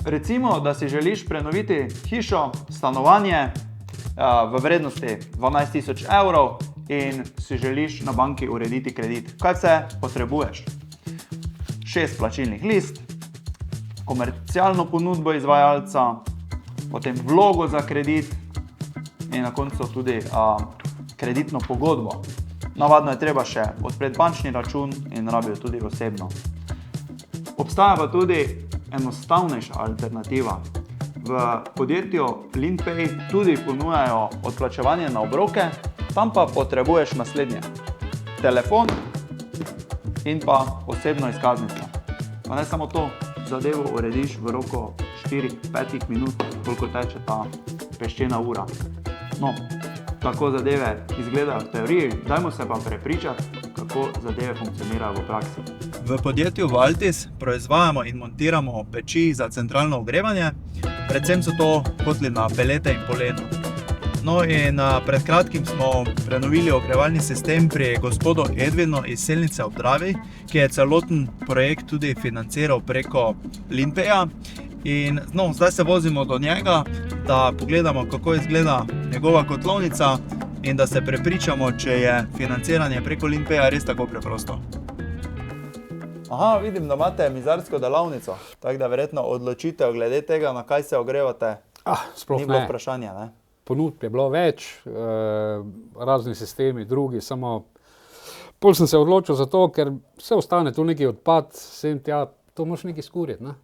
Recimo, da si želiš prenoviti hišo, stanovanje v vrednosti 12 000 evrov in si želiš na banki urediti kredit. Kaj vse potrebuješ? 6 plačilnih list, komercialno ponudbo izvajalca, potem vlogo za kredit in na koncu tudi kreditno pogodbo. Navadno je treba še odpreti bančni račun in rabijo tudi osebno. Obstaja pa tudi enostavnejša alternativa. V podjetju LeanPay tudi ponujajo odplačevanje na obroke, tam pa potrebuješ naslednje: telefon in pa osebno izkaznico. Pa ne samo to, zadevo urediš v roku 4-5 minut, koliko teče ta peščena ura. No, tako zadeve izgledajo v teoriji, dajmo se pa prepričati, kako zadeve funkcionirajo v praksi. V podjetju Valtis proizvajamo in montiramo peči za centralno ogrevanje, predvsem so to kotli na pelete in poleno. No in pred kratkim smo prenovili ogrevalni sistem pri gospodu Edvinu iz Selnice ob Dravi, ki je celoten projekt tudi financiral preko LeanPaya. In zdaj se vozimo do njega, da pogledamo, kako izgleda njegova kotlovnica in da se prepričamo, če je financiranje preko LeanPaya res tako preprosto. Aha, vidim, da imate mizarsko delavnico, tako da verjetno odločitev glede tega, na kaj se ogrevate, sploh ni bilo ne. vprašanje, ne? Ponudb je bilo več, razni sistemi, drugi, samo pol sem se odločil za to, ker vse ostane tu neki odpad, sem tja, to moraš nekaj skuriti, ne?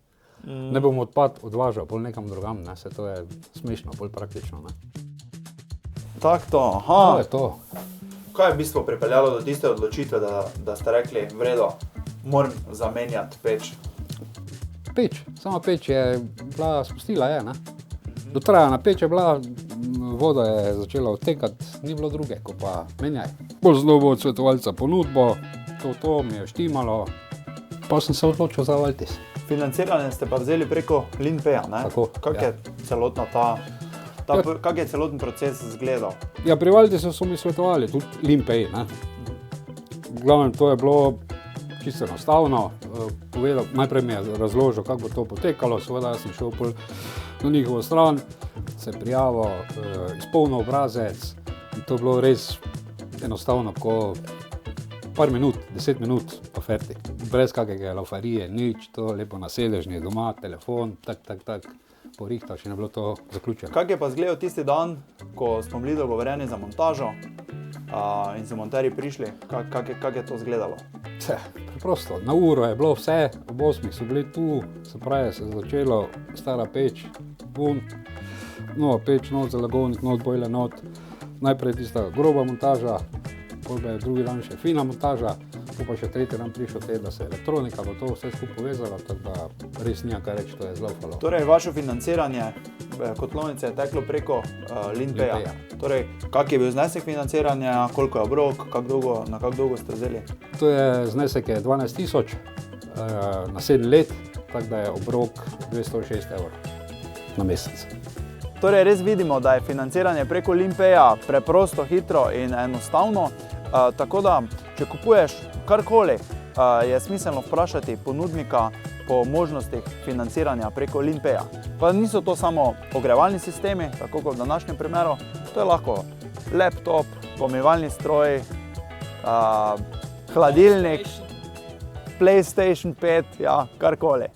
Ne bom odpad odvažal, pol nekam drugam, ne, se to je smešno, pol praktično, ne. Tak to, aha. To je to. Kaj je v bistvu pripeljalo do tiste odločitve, da ste rekli, v redu, moram zamenjati peč? Peč, sama peč je bila, spustila je, ne. Dotrajana peč je bila, voda je začela odtekati, ni bilo druge, ko pa menjaj. Bolj znovu od svetovalca ponudbo, to mi je štimalo, pa sem se odločil za Valtis. Financiranje ste pa vzeli preko LeanPaya, ne? Tako, Kak je celotna kak je celoten proces izgledal? Ja, pri Valtisu so mi svetovali, tudi LeanPay, ne. V glavnem, to je bilo čisto enostavno, najprej mi je razložil, kako bo to potekalo, seveda jaz sem šel pol na njihovo stran, se prijavil, izpolnil obrazec in to je bilo res enostavno, ko par minut, 10 minut pa fertik. Brez kakega laufarije, nič, to lepo na sedežni doma, telefon, tak, porihtaš in je bilo to zaključeno. Kak je pa izgledal tisti dan, ko smo bili dogovorjeni za montažo in so monterji prišli, kak je to izgledalo? Preprosto, na uro je bilo vse, ob 8 so bili tu, se pravi, se je začelo stara peč, nova peč, nov zalagovnik, nov bojler not, najprej tista groba montaža, potem je drugi dan še fina montaža, pa še tretji dan prišel da se elektronika bo to vse skupaj povezala, tako da res nima kaj reči, to je zlaufalo. Torej, vaše financiranje kotlovnice je teklo preko LeanPaya. Torej, kak je bil znesek financiranja, koliko je obrok, na kako dolgo ste vzeli? To je znesek je 12 000 na 7 let, tako da je obrok 206 € na mesec. Torej, res vidimo, da je financiranje preko LeanPaya preprosto, hitro in enostavno, tako da, če kupuješ karkoli, je smiselno vprašati ponudnika po možnostih financiranja preko LeanPaya. Pa niso to samo ogrevalni sistemi, tako kot v današnjem primeru, to je lahko laptop, pomivalni stroj, hladilnik, PlayStation 5, ja, karkoli.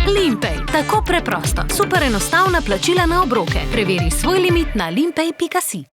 LeanPay, tako preprosto, super enostavna plačila na obroke. Preveri svoj limit na leanpay.si.